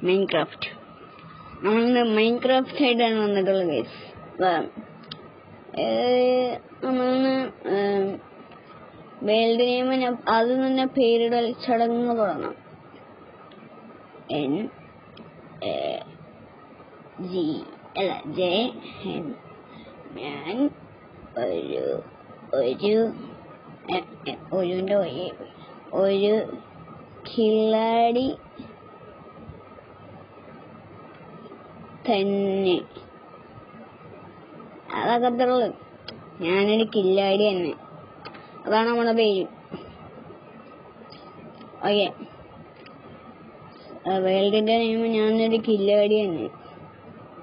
Minecraft. നമ്മളിന്ന് Minecraft ആയിട്ടാണ് വന്നിട്ടുള്ളത് ഗൈസ്. നമ്മളിന്ന് വേൾഡ് നെയിം ആദ്യം തന്നെ പേരിടൽ ചടങ്ങ് തുടങ്ങാം. ഞാൻ ഒരു കില്ലാടി തന്നെ. അതൊക്കെ അത്രയുള്ളൂ. ഞാനൊരു കില്ലാടി തന്നെ, അതാണ് നമ്മുടെ പേര്. ഓക്കെ, വേൾഡിന്റെ നെയിം ഞാനൊരു കില്ലാടി തന്നെ.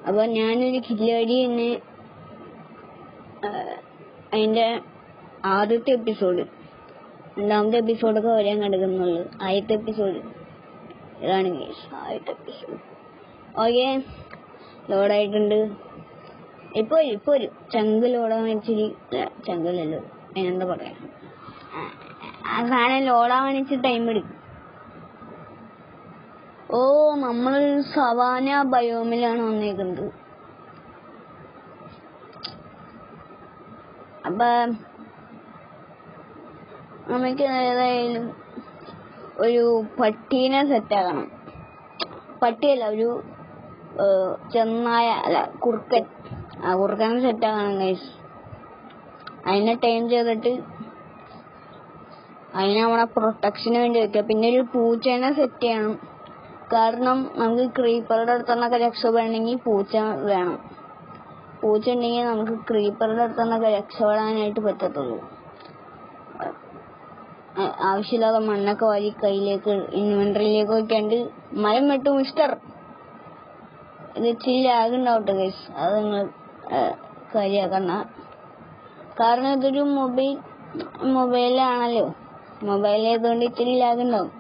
അപ്പൊ ഞാനൊരു കില്ലാടി തന്നെ അതിന്റെ ആദ്യത്തെ എപ്പിസോഡ്, രണ്ടാമത്തെ എപ്പിസോഡൊക്കെ വരാൻ കിടക്കുന്നുള്ളു. ആദ്യത്തെ എപ്പിസോഡ് ഇതാണ് ആദ്യത്തെ എപ്പിസോഡ്. ഓക്കെ, ലോഡായിട്ടുണ്ട്. ഇപ്പൊ ഒരു ചങ്ക് ലോഡാൻ വെച്ചിട്ട്, ചങ്കല്ലല്ലോ, എന്താ പറയാ, ആ സാധനം ലോഡാൻ വേണിച്ച് ടൈം എടുക്കും. നമ്മൾ സവാന ബയോമിലാണ് വന്നേക്കുന്നത്. അപ്പൊ നമുക്ക് ഏതായാലും ഒരു പട്ടീനെ സെറ്റാക്കണം. പട്ടിയല്ല, ഒരു ചെന്നായ, അല്ല കുറുക്കൻ. ആ കുറുക്കനെ സെറ്റാക്കണം ഗൈസ്. അതിനെ ടൈം ചെയ്തിട്ട് അതിനെ നമ്മളെ പ്രൊട്ടക്ഷന് വേണ്ടി വെക്കുക. പിന്നെ ഒരു പൂച്ചേനെ സെറ്റ് ചെയ്യണം. കാരണം നമുക്ക് ക്രീപ്പറുടെ അടുത്തുനിന്നൊക്കെ രക്ഷപ്പെടണമെങ്കിൽ പൂച്ച വേണം. പൂച്ച ഉണ്ടെങ്കിൽ നമുക്ക് ക്രീപ്പറുടെ അടുത്തുനിന്നൊക്കെ രക്ഷപ്പെടാനായിട്ട് പറ്റത്തുള്ളൂ. ആവശ്യമില്ലാതെ മണ്ണൊക്കെ വാരി കയ്യിലേക്ക് ഇൻവെന്ററിയിലേക്ക് വെക്കാണ്ട് മരം വെട്ടു മിസ്റ്റർ. ഇത് ഇച്ചിരി ലാഗ് ഉണ്ടാവട്ടെ ഗൈസ്, അത് നിങ്ങൾ കാര്യമാക്കണ്ട. കാരണം ഇതൊരു മൊബൈലാണല്ലോ, മൊബൈലായതുകൊണ്ട് ഇച്ചിരി ലാഗ് ഉണ്ടാവും.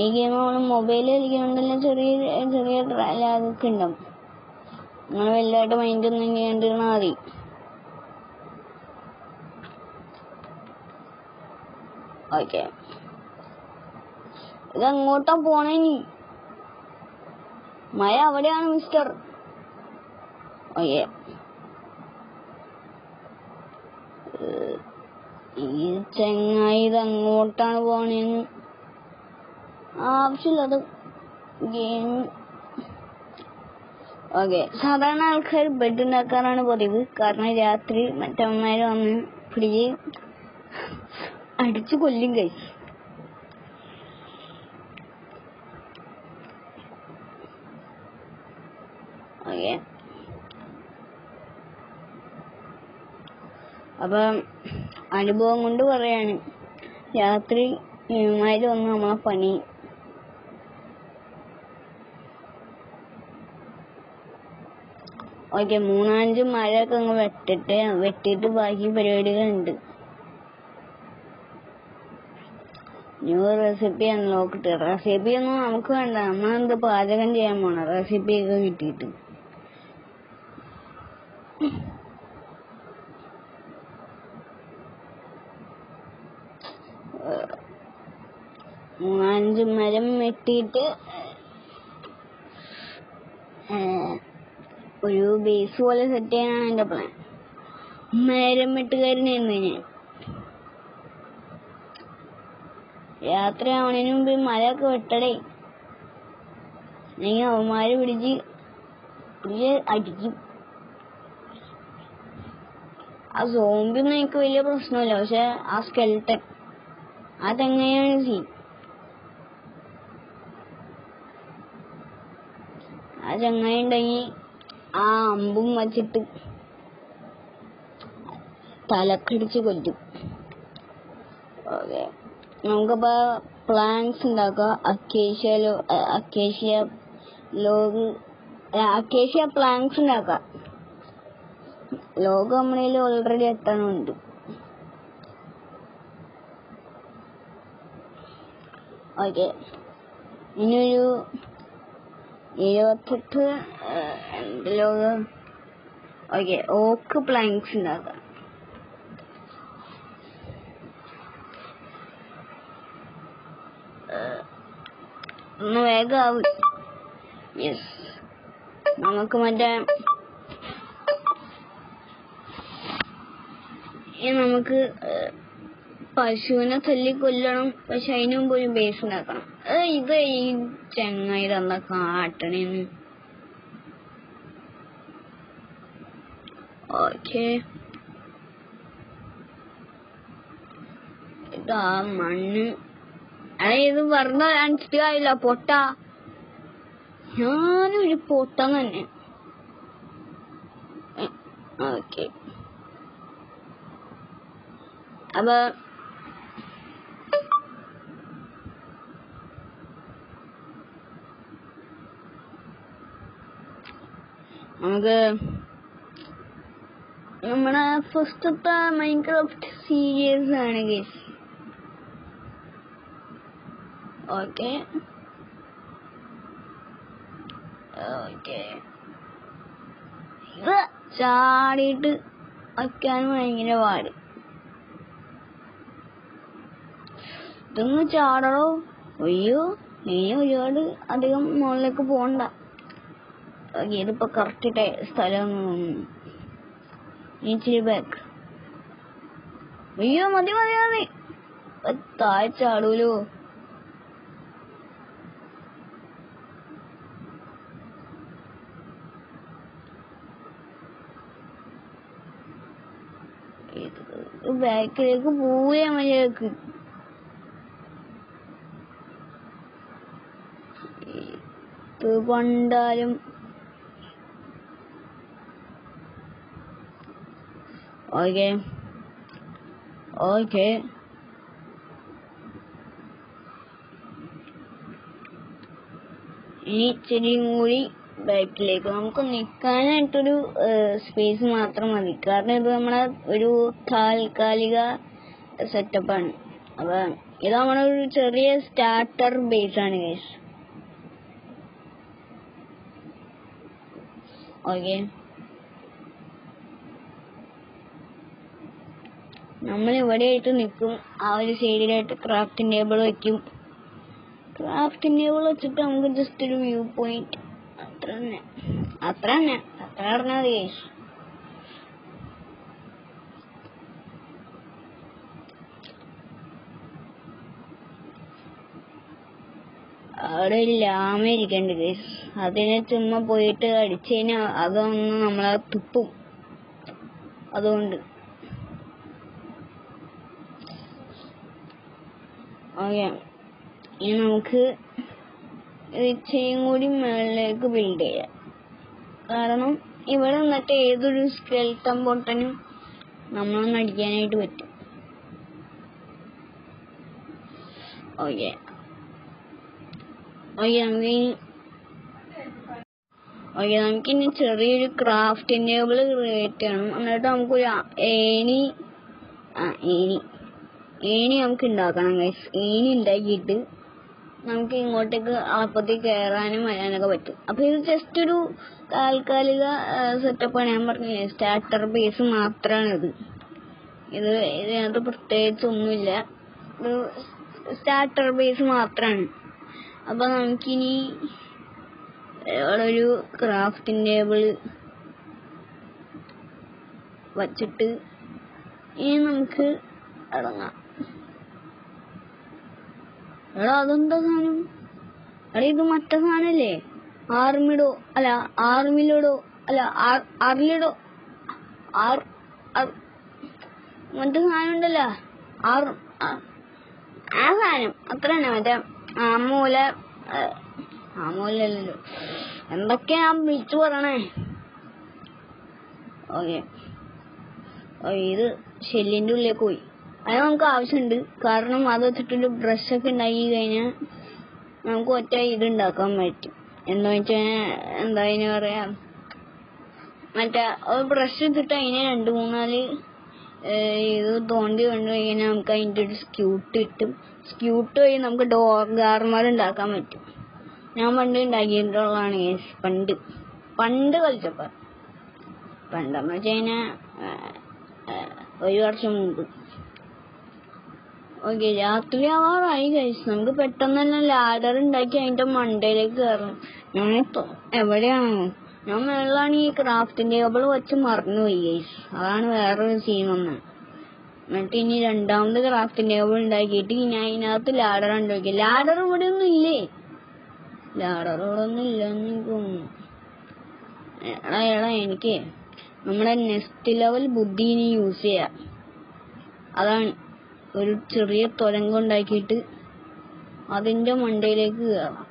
ഈ ഗെയിം നമ്മൾ മൊബൈലിൽ കളിക്കുന്നുണ്ടല്ലോ, ചെറിയ ലാഗൊക്കെ ഉണ്ടാവും. നിങ്ങൾ വലുതായിട്ട് മൈൻഡൊന്നും ചെയ്യേണ്ടിരുന്നാൽ മതി. ഓക്കെ, ഇതെങ്ങോട്ടാ പോണേ? മഴ അവിടെയാണ് മിസ്റ്റർ. ഓക്കെ, ഈ ചെങ്ങായി ഇതെങ്ങോട്ടാണ് പോണേന്ന് ആവശ്യമില്ലത് ഗെയിം. ഓക്കെ, സാധാരണ ആൾക്കാർ ബെഡ് ഉണ്ടാക്കാറാണ് പതിവ്. കാരണം രാത്രി മറ്റന്മാര് വന്ന് പിടിച്ച് അടിച്ചു കൊല്ലും ഗൈസ്. ഓക്കെ, അപ്പം അനുഭവം കൊണ്ട് പറയാണ്, രാത്രി ഇവന്മാര് വന്ന് നമ്മളെ പണി. ഓക്കെ, 3-5 മരമൊക്കെ അങ്ങ് വെട്ടിയിട്ട് ബാക്കി പരിപാടികളുണ്ട്. New recipe unlock. റെസിപ്പി ഒന്നും നമുക്ക് വേണ്ട, നമ്മളെന്ത് പാചകം ചെയ്യാൻ പോണം റെസിപ്പിയൊക്കെ കിട്ടിയിട്ട്. 3-5 മരം വെട്ടിയിട്ട് ഒരു ബേസ് പോലെ സെറ്റ് ചെയ്യാനാണ് എൻ്റെ പ്ലാൻ. മരം വെട്ടുകാരനായിരുന്നു ഞാൻ. രാത്രി ആവണതിന് മുമ്പ് മരമൊക്കെ വെട്ടടേ, അല്ലെങ്കിൽ അവന്മാര് പിടിച്ച് അടിക്കും. ആ സോംബി ഒന്നും എനിക്ക് വലിയ പ്രശ്നമില്ല, പക്ഷെ ആ സ്കെൽട്ടൻ അതെങ്ങനെയാണ് സീൻ. ആ ചങ്ങായി ഉണ്ടെങ്കിൽ ആ അമ്പും വച്ചിട്ട് തലക്കടിച്ച് കൊല്ലും. ഓക്കെ, നമുക്കപ്പോ പ്ലാന്റ്സ് ഉണ്ടാക്കാം. അക്കേഷ്യ പ്ലാന്റ്സ് ഉണ്ടാക്കാം. ലോഗ് നമ്മളിൽ ഓൾറെഡി 8 ഉണ്ട്. ഓക്കെ, ഇനിയൊരു 28 ലോഗ്. ഓക്കെ, ഓക്ക് പ്ലാങ്ക്സ് ഉണ്ടാക്കാം. ഒന്ന് വേഗാവും. യെസ്, നമുക്ക് മറ്റേ നമുക്ക് പശുവിനെ തല്ലി കൊല്ലണം. പക്ഷെ അതിനു മുമ്പ് ഒരു ബേസ് ഉണ്ടാക്കണം. ഇത് ഈ ചെങ്ങായി തന്ന കാട്ടണേന്ന്. ഓക്കെ, ഇതാ മണ്ണ്. ഇത് വെറുതെ മനസ്സിലായില്ല. പൊട്ട, ഞാനൊരു പൊട്ട തന്നെ. ഓക്കെ, അപ്പൊ നമുക്ക് നമ്മുടെ ഫസ്റ്റത്തെ മൈൻക്രാഫ്റ്റ് സീരീസ് ആണ് ഗൈസ്. ഓക്കെ ഓക്കെ, ഇത് ചാടിയിട്ട് വയ്ക്കാൻ ഭയങ്കര പാട്. ഇതൊന്ന് ചാടണോ? അയ്യോ, നീ ഒരുപാട് അധികം മുകളിലേക്ക് പോണ്ട. ഇതിപ്പോ കറക്റ്റ് സ്ഥലം ഇച്ചിരി ബാക്ക്. അയ്യോ, മതി മതി മതി, താഴെ ചാടൂലോ. ബാക്കിലേക്ക് പോവേ മര്യാദക്ക്. ഇത് കൊണ്ടാലും ഓക്കെ ഓക്കെ. ഇനി ഇച്ചിരിയും കൂടി ബാക്കിലേക്ക് നമുക്ക് നിൽക്കാനായിട്ടൊരു സ്പേസ് മാത്രം മതി. കാരണം ഇത് നമ്മളെ ഒരു താൽക്കാലിക സെറ്റപ്പാണ്. അപ്പൊ ഇത് നമ്മുടെ ഒരു ചെറിയ സ്റ്റാർട്ടർ ബേസ് ആണ് ഗൈസ്. ഓക്കെ, നമ്മൾ ഇവിടെ ആയിട്ട് നിൽക്കും. ആ ഒരു സൈഡിലായിട്ട് ക്രാഫ്റ്റിംഗ് ടേബിൾ വെക്കും. ക്രാഫ്റ്റിംഗ് ടേബിൾ വെച്ചിട്ട് നമുക്ക് ജസ്റ്റ് ഒരു വ്യൂ പോയിന്റ്, അത്ര പറഞ്ഞാൽ മതി ഗൈസ്. അവിടെ ഒരു ലാമ ഇരിക്കണ്ട് ഗൈസ്. അതിനെ ചുമ്മാ പോയിട്ട് അടിച്ചു കഴിഞ്ഞാൽ അതൊന്ന് നമ്മളെ തുപ്പും. അതുകൊണ്ട് ഓക്കെ, ഇനി നമുക്ക് ഇച്ചിരിയും കൂടി മുകളിലേക്ക് ബിൽഡ് ചെയ്യാം. കാരണം ഇവിടെ നിന്നിട്ട് ഏതൊരു സ്കെൽട്ടൻ പൊട്ടനും നമ്മളൊന്ന് അടിക്കാനായിട്ട് പറ്റും. ഓക്കെ ഓക്കെ, നമുക്കിനി ചെറിയൊരു ക്രാഫ്റ്റിംഗ് ടേബിൾ ക്രിയേറ്റ് ചെയ്യണം. എന്നിട്ട് നമുക്കൊരു ഏണി നമുക്ക് ഉണ്ടാക്കണം ഗൈസ്. ഏണി ഉണ്ടാക്കിയിട്ട് നമുക്ക് ഇങ്ങോട്ടേക്ക് അപ്പത്തേക്ക് കയറാനും വരാനൊക്കെ പറ്റും. അപ്പൊ ഇത് ജസ്റ്റ് ഒരു താൽക്കാലിക സെറ്റപ്പാണ്. ഞാൻ പറഞ്ഞില്ലേ, സ്റ്റാർട്ടർ ബേസ് മാത്രമാണ് ഇത്. ഇതിനകത്ത് പ്രത്യേകിച്ച് ഒന്നുമില്ല, ഒരു സ്റ്റാർട്ടർ ബേസ് മാത്രമാണ്. അപ്പൊ നമുക്കിനി ഇവിടെ ഒരു ക്രാഫ്റ്റിംഗ് ടേബിൾ വച്ചിട്ട് ഇനി നമുക്ക് ഇറങ്ങാം. എടാ, അതെന്താ സാധനം? എടാ, ഇത് മറ്റേ സാധനല്ലേ? ആർമിഡോ അല്ല, ആർമിലോടോ അല്ല, ആർലിഡോ, മറ്റേ സാധനം ഉണ്ടല്ലോ, ആ സാധനം അത്ര തന്നെ. മറ്റേ ആമൂലല്ലോ, എന്തൊക്കെയാ ഞാൻ വിളിച്ചു പറയണേ. ഓക്കെ, ഇത് ഷെല്ലിന്റെ ഉള്ളിലേക്ക് പോയി. അത് നമുക്ക് ആവശ്യമുണ്ട്. കാരണം അത് വെച്ചിട്ടൊരു ബ്രഷൊക്കെ ഉണ്ടാക്കി കഴിഞ്ഞാൽ നമുക്ക് ഒറ്റ ഇതുണ്ടാക്കാൻ പറ്റും. എന്താ വെച്ചാൽ എന്താ അതിന് പറയാ, മറ്റേ ബ്രഷ് ഇട്ടിട്ട് അതിനെ 2-3-4 ഇത് തോണ്ടി കൊണ്ട് കഴിഞ്ഞാൽ നമുക്ക് അതിൻ്റെ ഒരു സ്ക്യൂട്ട് കിട്ടും. സ്ക്യൂട്ട് വഴി നമുക്ക് ഗാർമർ ഉണ്ടാക്കാൻ പറ്റും. ഞാൻ പണ്ട് ഉണ്ടാക്കിയിട്ടുള്ളതാണ് പണ്ട് കളിച്ചപ്പോ. പണ്ടെന്ന് വെച്ച് കഴിഞ്ഞാൽ 1 വർഷം മുമ്പ്. ഓക്കെ, രാത്രി ആവാറായി ഗൈസ്. നമുക്ക് പെട്ടെന്ന് തന്നെ ലാഡർ ഉണ്ടാക്കി അതിന്റെ മണ്ടയിലേക്ക് കയറണം. ഞാനിപ്പോ എവിടെയാണോ, ഞാൻ മേളിലാണ് ഈ ക്രാഫ്റ്റിംഗ് ടേബിൾ വെച്ച് മറന്നുപോയി ഗൈസ്. അതാണ് വേറൊരു സീൻ വന്നത്. എന്നിട്ട് ഇനി രണ്ടാമത് ക്രാഫ്റ്റിംഗ് ടേബിൾ ഉണ്ടാക്കിയിട്ട് ഞാൻ അതിനകത്ത് ലാഡർ ഉണ്ടാക്കി. ലാഡർ ഇവിടെ ഒന്നും ഇല്ലേ? ലാഡർ ഇവിടെ ഒന്നും ഇല്ലെന്ന് എനിക്ക് തോന്നുന്നു. എടാ എനിക്ക് നമ്മുടെ നെക്സ്റ്റ് ലെവൽ ബുദ്ധി ഇനി യൂസ് ചെയ്യാം. അതാണ് ഒരു ചെറിയ തുരങ്കം ഉണ്ടാക്കിയിട്ട് അതിന്റെ മണ്ടയിലേക്ക് കയറാം.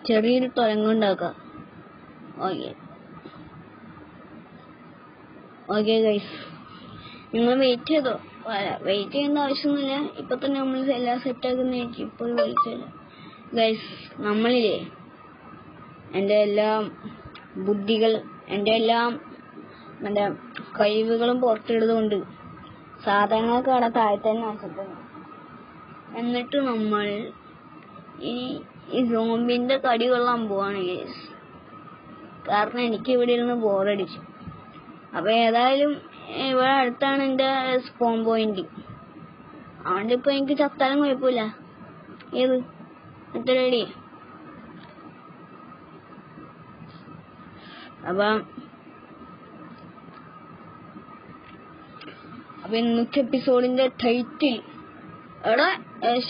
ചെറിയൊരു തുരങ്കം ഉണ്ടാക്കാം. ഓക്കെ ഗൈസ്, നിങ്ങൾ വെയിറ്റ് ചെയ്തോ. വെയിറ്റ് ചെയ്യേണ്ട ആവശ്യമൊന്നുമില്ല, ഇപ്പൊ തന്നെ നമ്മൾ എല്ലാം സെറ്റ് ആക്കുന്നതായിരിക്കും. ഇപ്പോൾ വിളിച്ചില്ല ഗൈസ്. നമ്മളില്ലേ, എന്റെ എല്ലാം ബുദ്ധികൾ, എന്റെ എല്ലാം എന്റെ കഴിവുകളും പുറത്തെടുത്തുകൊണ്ട് സാധാരണക്കാരുടെ താഴത്തെ തന്നെ ആശിക്കുന്നു. എന്നിട്ട് നമ്മൾ ഈ സോംബിന്റെ കടി കൊള്ളാൻ പോവാണ് ഗൈസ്. കാരണം എനിക്ക് ഇവിടെ ഇരുന്ന് ബോറടിച്ചു. അപ്പൊ ഏതായാലും ഇവിടെ അടുത്താണ് എന്റെ സ്പോൺ പോയിന്റ്. അതുകൊണ്ട് ഇപ്പൊ എനിക്ക് ചത്താലും കുഴപ്പമില്ല. ഏത് എത്ര റെഡി? അപ്പൊ ഇന്നത്തെ എപ്പിസോഡിന്റെ ടൈറ്റിൽ, എടാ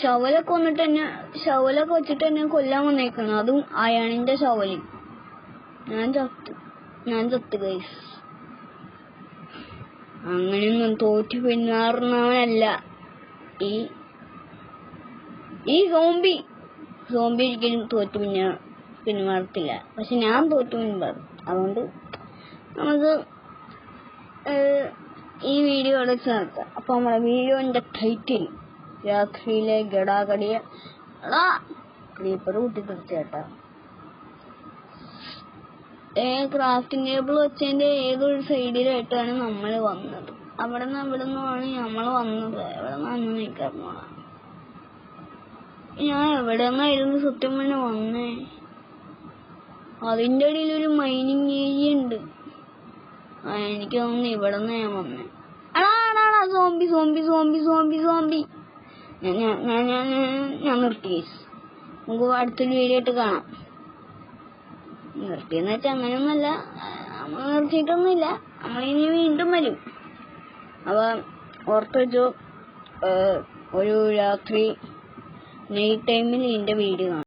ശവലൊക്കെ വന്നിട്ട് തന്നെ, ശവലൊക്കെ വെച്ചിട്ട് എന്നെ കൊല്ലാൻ വന്നേക്കണം. അതും അയണിന്റെ ശവല്. ഞാൻ ചത്ത് ഗൈസ്. അങ്ങനെയൊന്നും തോറ്റു പിന്മാറുന്നവനല്ല ഈ സോംബി ഒരിക്കലും തോറ്റു പിന്മാറത്തില്ല. പക്ഷെ ഞാൻ തോറ്റു പിന്മാറും. അതുകൊണ്ട് നമുക്ക് ഈ വീഡിയോ അവിടെ ചേർക്കാം. അപ്പൊ നമ്മുടെ വീഡിയോന്റെ ടൈറ്റിൽ രാത്രിയിലെ ഗടാഗടിയ ക്രീപ്പർ കൂട്ടിത്തെറിച്ചേട്ടാ. ക്രാഫ്റ്റിംഗ് ടേബിൾ വെച്ചതിന്റെ ഏതൊരു സൈഡിലായിട്ടാണ് നമ്മൾ വന്നത്. അവിടെ നിന്നുമാണ് നമ്മൾ വന്നത്. എവിടെ നിന്നാണ് നിൽക്കാറുള്ള, ഞാൻ എവിടെ നിന്നായിരുന്നു സത്യം പറഞ്ഞ വന്നേ. അതിന്റെ ഇടയിൽ ഒരു മൈനിങ് ഏരിയ ഉണ്ട്. എനിക്ക് തോന്നുന്നു ഇവിടെ നിന്ന് ഞാൻ വന്നേ. Zombie zombie zombie zombie zombie ഞാൻ നിർത്തി. നമുക്ക് അടുത്തൊരു വീഡിയോ ആയിട്ട് കാണാം. നിർത്തിയെന്ന് വെച്ചാൽ അങ്ങനെയൊന്നുമല്ല, നമ്മൾ നിർത്തിയിട്ടൊന്നുമില്ല. നമ്മളിനി വീണ്ടും വരും. അപ്പൊ ഓർത്ത് വെച്ചോ, ഒരു രാത്രി നൈറ്റ് ടൈമിൽ ഇതിന്റെ വീഡിയോ കാണാം.